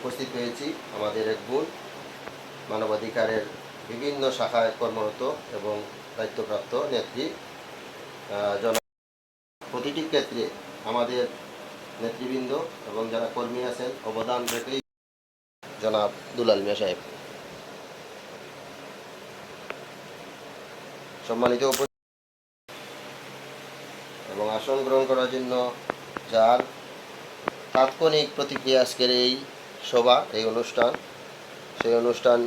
উপস্থিত হয়েছি আমাদের এক বোন মানবাধিকারের বিভিন্ন শাখায় কর্মরত এবং দায়িত্বপ্রাপ্ত নেত্রী প্রতিটি ক্ষেত্রে আমাদের নেতৃবৃন্দ এবং যারা কর্মী আছেন অবদান রেখেই জনাব দুলাল মিয়া সাহেব। সম্মানিত এবং আসন গ্রহণ করার জন্য যার তাৎক্ষণিক প্রতিক্রিয়া আজকের এই সভা, এই অনুষ্ঠান, সেই অনুষ্ঠান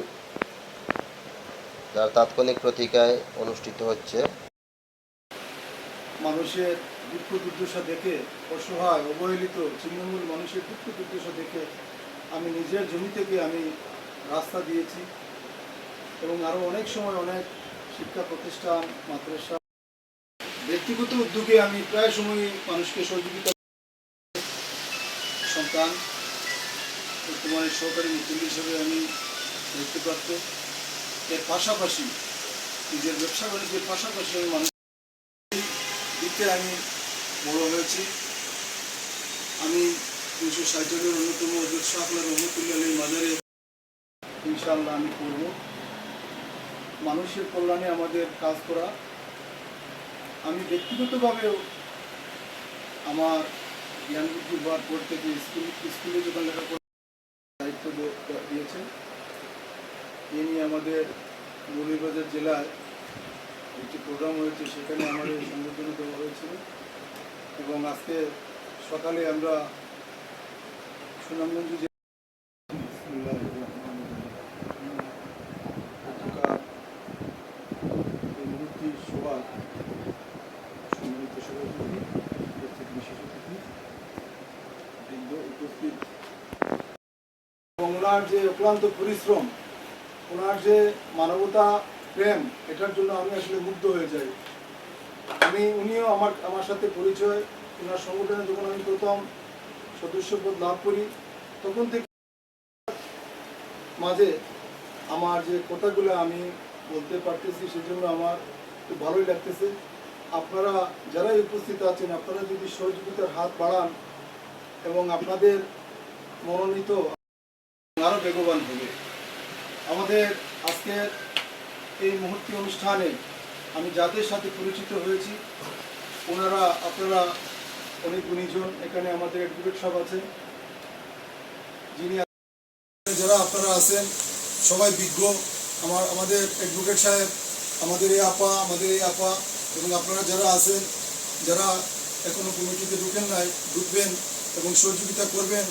যার তাৎক্ষণিক প্রতিক্রিয়ায় অনুষ্ঠিত হচ্ছে। মানুষের দুঃখ দুর্দশা দেখে, অসহায় অবহেলিত ছিন্নমূল মানুষের দুঃখ দুর্দশা দেখে আমি নিজের জমি থেকে আমি রাস্তা দিয়েছি এবং আরও অনেক সময় অনেক শিক্ষা প্রতিষ্ঠান, মাদ্রাসা, ব্যক্তিগত উদ্যোগে আমি প্রায় সময়ই মানুষকে সহযোগিতা। সন্তান বর্তমানে সহকারী মুখ্যমন্ত্রী হিসেবে আমি দায়িত্বপ্রাপ্ত। এর পাশাপাশি নিজের ব্যবসা বাণিজ্যের পাশাপাশি আমি মানুষ দিতে আমি বড় হয়েছি। আমি 360 জনের অন্যতম অধ্যক্ষ আপনার রহমতুল্লাহ মাজারে ইনশাআল্লাহ আমি করব। মানুষের কল্যাণে আমাদের কাজ করা। আমি ব্যক্তিগতভাবেও আমার জ্ঞান বুদ্ধি হওয়ার পর থেকে স্কুলে যখন লেখাপড়ার দায়িত্ব দিয়েছেন, এ নিয়ে আমাদের মৌলভীবাজার জেলায় একটি প্রোগ্রাম হয়েছে, সেখানে আমাদের সংবর্ধনা দেওয়া হয়েছিল এবং আজকে সকালে আমরা সুনামগঞ্জ মূর্তির সভা সম্মানিত সভাপতি, বিশেষ অতিথি বৃন্দ উপস্থিত এবং ওনার যে অক্লান্ত পরিশ্রম, ওনার যে মানবতা প্রেম, এটার জন্য আমি আসলে মুগ্ধ হয়ে যাই। উনিও আমার সাথে পরিচয়, ওনার সংগঠনে যখন আমি প্রথম সদস্যপদ লাভ করি তখন থেকে মাঝে আমার যে কথাগুলো আমি বলতে পারতেছি, সেজন্য আমার খুব ভালোই লাগতেছে। আপনারা যারাই উপস্থিত আছেন, আপনারা যদি সহযোগিতার হাত বাড়ান এবং আপনাদের মনোনীত আরও বেগবান হবে। আমাদের আজকের এই মুহূর্তে অনুষ্ঠানে আমি যাদের সাথে পরিচিত হয়েছি আপনারা অনেক গুণীজন। এখানে আমাদের অ্যাডভোকেট সাহেব আছে, যিনি যারা আপনারা আছেন সবাই বিজ্ঞ। আমাদের অ্যাডভোকেট সাহেব, আমাদের এই আপা এবং আপনারা যারা আছেন, যারা এখনো কমিটিতে ঢুকেন নাই, ঢুকবেন এবং সহযোগিতা করবেন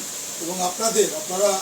এবং আপনারা